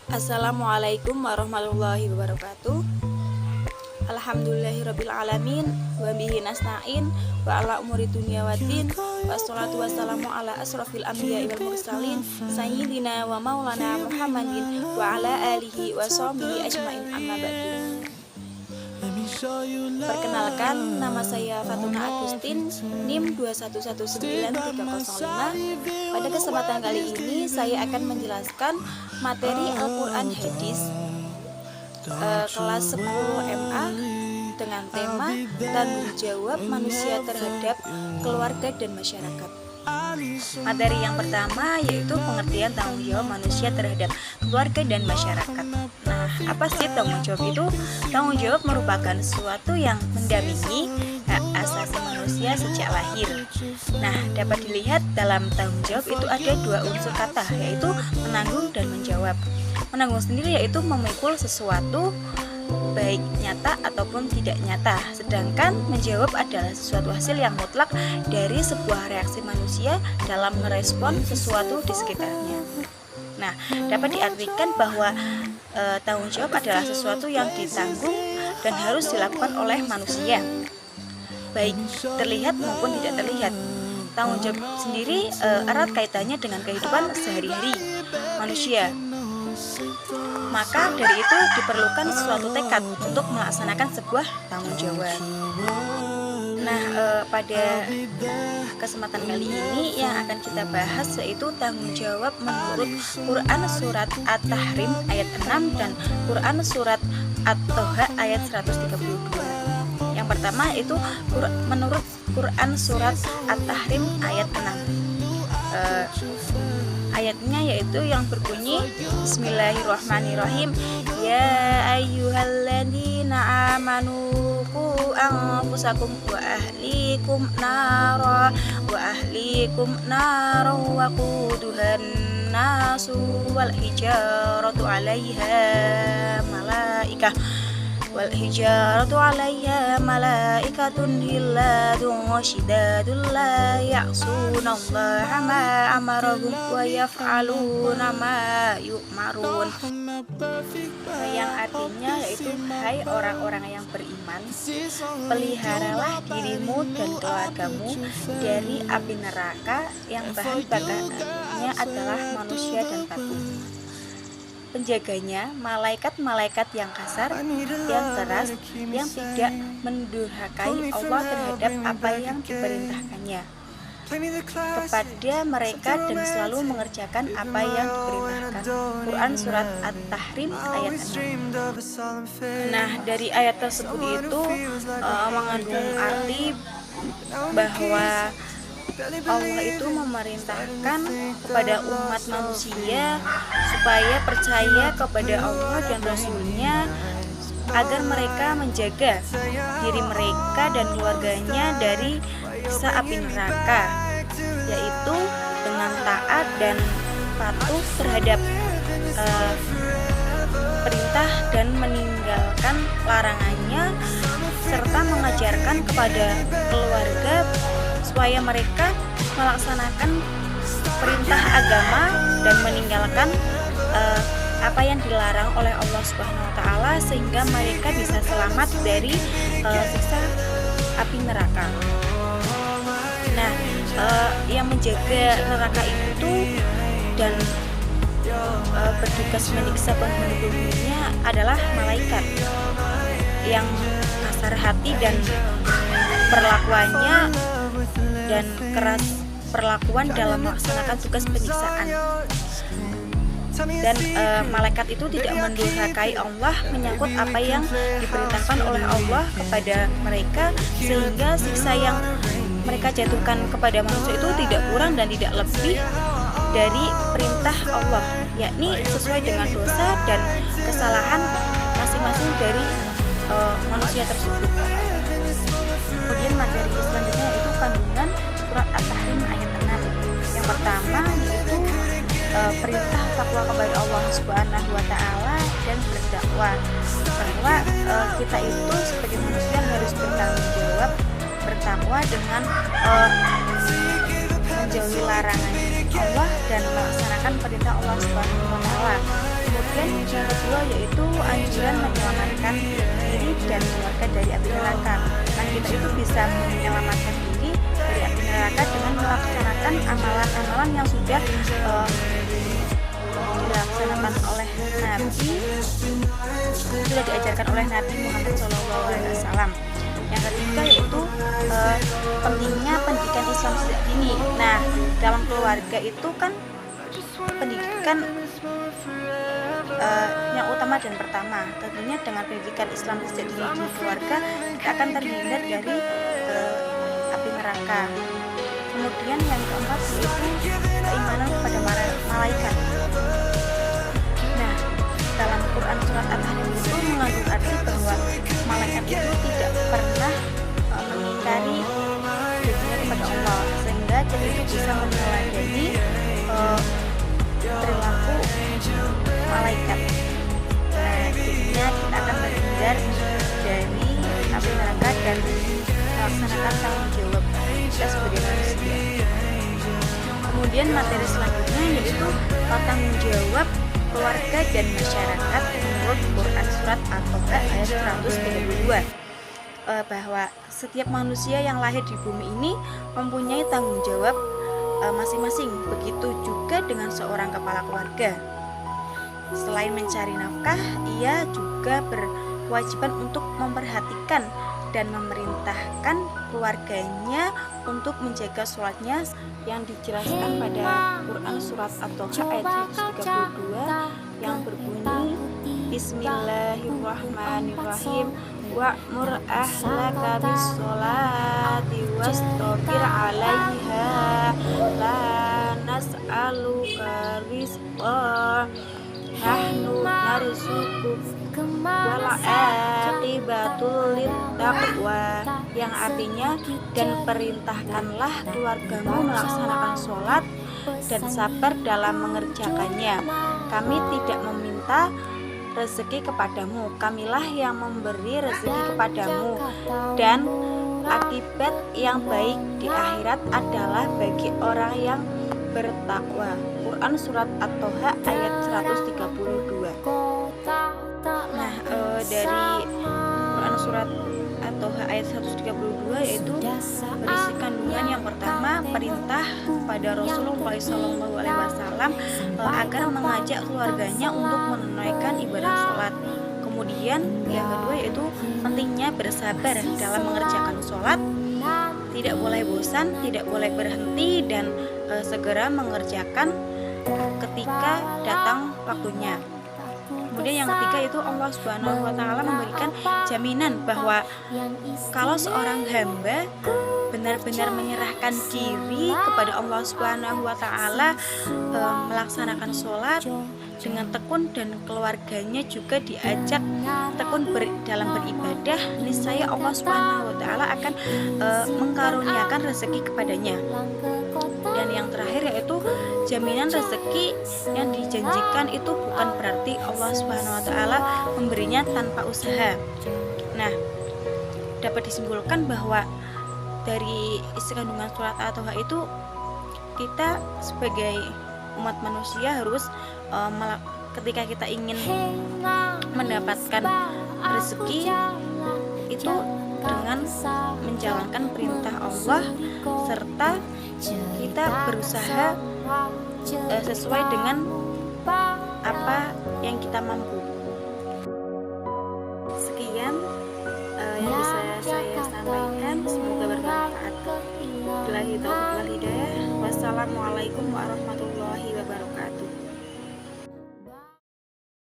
Assalamualaikum warahmatullahi wabarakatuh. Alhamdulillahirrabbilalamin. Wa bihi nasta'in wa ala umuri dunya waddin. Wassalatu wassalamu ala asrafil anbiya'i wal mursalin sayyidina wa maulana Muhammadin wa ala alihi wa sahbihi ajmain, amma ba'du. Perkenalkan, nama saya Fatuna Agustin, NIM 2119305. Pada kesempatan kali ini saya akan menjelaskan materi Al-Quran Hadis kelas 10 MA dengan tema tanggung jawab manusia terhadap keluarga dan masyarakat. Materi yang pertama yaitu pengertian tanggung jawab manusia terhadap keluarga dan masyarakat. Nah, apa sih tanggung jawab itu? Tanggung jawab merupakan sesuatu yang mendampingi hak asasi manusia sejak lahir. Nah, dapat dilihat dalam tanggung jawab itu ada dua unsur kata, yaitu menanggung dan menjawab. Menanggung sendiri yaitu memikul sesuatu baik nyata ataupun tidak nyata, sedangkan menjawab adalah sesuatu hasil yang mutlak dari sebuah reaksi manusia dalam merespon sesuatu di sekitarnya. Nah, dapat diartikan bahwa tanggung jawab adalah sesuatu yang ditanggung dan harus dilakukan oleh manusia, baik terlihat maupun tidak terlihat. Tanggung jawab sendiri erat kaitannya dengan kehidupan sehari-hari manusia. Maka dari itu diperlukan suatu tekad untuk melaksanakan sebuah tanggung jawab. Nah, pada kesempatan kali ini yang akan kita bahas yaitu tanggung jawab menurut Quran Surat At-Tahrim ayat 6 dan Quran Surat At-Toha ayat 132. Yang pertama itu menurut Quran Surat At-Tahrim ayat 6. Ayatnya yaitu yang berbunyi Bismillahirrahmanirrahim. Ya ayyuhalladzina amanu qu anfusakum wa ahlikum nara wa quduhan nasu wal hijaratu 'alaiha malaikatun hilladun syidadun la ya'sunallaha ma amarahum wa yaf'aluna ma yu'marun. Yang artinya yaitu, hai orang-orang yang beriman, peliharalah dirimu dan keluargamu dari api neraka yang bahan bakarnya adalah manusia dan batu. Penjaganya malaikat-malaikat yang kasar, yang keras, yang tidak mendurhakai Allah terhadap apa yang diperintahkannya kepada mereka dan selalu mengerjakan apa yang diperintahkan. Quran Surat At-Tahrim ayat 6. Nah, dari ayat tersebut itu mengandung arti bahwa Allah itu memerintahkan kepada umat manusia supaya percaya kepada Allah dan Rasul-Nya agar mereka menjaga diri mereka dan keluarganya dari siksa api neraka, yaitu dengan taat dan patuh terhadap perintah dan meninggalkan larangannya, serta mengajarkan kepada keluarga supaya mereka melaksanakan perintah agama dan meninggalkan apa yang dilarang oleh Allah Subhanahu wa taala, sehingga mereka bisa selamat dari siksa api neraka. Nah, yang menjaga neraka itu dan bertugas menyiksa penghuni-penghuninya adalah malaikat yang kasar hati dan perlakuannya dan keras perlakuan dalam melaksanakan tugas penyiksaan. Dan malaikat itu tidak mendurhakai Allah menyangkut apa yang diperintahkan oleh Allah kepada mereka, sehingga siksa yang mereka jatuhkan kepada manusia itu tidak kurang dan tidak lebih dari perintah Allah, yakni sesuai dengan dosa dan kesalahan masing-masing dari manusia tersebut. Kemudian materi selanjutnya itu kandungan Surat At-Tahrim ayat 6. Yang pertama yaitu perintah takwa kepada Allah Subhanahu wa taala dan berdakwah, bahwa kita itu sebagai manusia harus bertanggung jawab, bertakwa dengan menjauhi larangan Allah dan melaksanakan perintah Allah Subhanahu wa taala. Yang kedua yaitu anjuran menyelamatkan diri dan keluarga dari api neraka. Nah, kita itu bisa menyelamatkan diri dari api neraka dengan melaksanakan amalan-amalan yang sudah dilaksanakan oleh Nabi, sudah diajarkan oleh Nabi Muhammad SAW. Yang ketiga yaitu pentingnya pendidikan Islam sejak dini. Nah, dalam keluarga itu kan pendidikan yang utama dan pertama. Tentunya dengan pendidikan Islam sejak dini di keluarga, kita akan terhindar dari api neraka. Kemudian yang keempat yaitu keimanan kepada malaikat. Nah, dalam Quran surat Al-Hadid itu mengandung arti bahwa malaikat itu tidak pernah mengingkari janjinya kepada Allah, sehingga kita itu bisa meneladani perilaku malaikat. Nah, jadinya kita akan terhindar dari api neraka dan melaksanakan tanggung jawab kita sebagai manusia. Kemudian materi selanjutnya yaitu tanggung jawab keluarga dan masyarakat menurut Quran surat At-Toba ayat 132, bahwa setiap manusia yang lahir di bumi ini mempunyai tanggung jawab masing-masing. Begitu juga dengan seorang kepala keluarga. Selain mencari nafkah, ia juga berkewajiban untuk memperhatikan dan memerintahkan keluarganya untuk menjaga sholatnya yang dijelaskan pada Quran surat At-Toha ayat 132 yang berbunyi Bismillahirrahmanirrahim wa'mur ahlaka bis-sholati wastabir 'alaiha la nas'aluka rizqan nahnu narzuquka wal 'aqibatul littaqwa, yang artinya dan perintahkanlah keluargamu melaksanakan sholat dan sabar dalam mengerjakannya. Kami tidak meminta rezeki kepadamu, kamilah yang memberi rezeki kepadamu, dan akibat yang baik di akhirat adalah bagi orang yang bertakwa. Quran surat At-Toha ayat 132. Nah, dari Quran surat At-Toha ayat 132 yaitu berisi kandungan yang pertama, perintah pada Rasulullah SAW agar mengajak keluarganya untuk menunaikan ibadah sholat. Kemudian yang kedua yaitu pentingnya bersabar dalam mengerjakan sholat, tidak boleh bosan, tidak boleh berhenti, dan segera mengerjakan ketika datang waktunya. Kemudian yang ketiga itu Allah Subhanahu wa Ta'ala memberikan jaminan bahwa kalau seorang hamba benar-benar menyerahkan diri kepada Allah Subhanahu wa Ta'ala, melaksanakan sholat dengan tekun dan keluarganya juga diajak tekun dalam beribadah, niscaya Allah Subhanahu wa Ta'ala akan mengkaruniakan rezeki kepadanya. Dan yang terakhir yaitu jaminan rezeki yang dijanjikan itu bukan berarti Allah Subhanahu wa Ta'ala memberinya tanpa usaha. Nah, dapat disimpulkan bahwa dari isi kandungan surat At-Toha itu kita sebagai umat manusia harus ketika kita ingin mendapatkan rezeki itu dengan menjalankan perintah Allah, serta kita berusaha sesuai dengan apa yang kita mampu. Sekian yang bisa saya sampaikan, semoga bermanfaat. Billahi taufiq wal hidayah. Wassalamualaikum warahmatullahi wabarakatuh.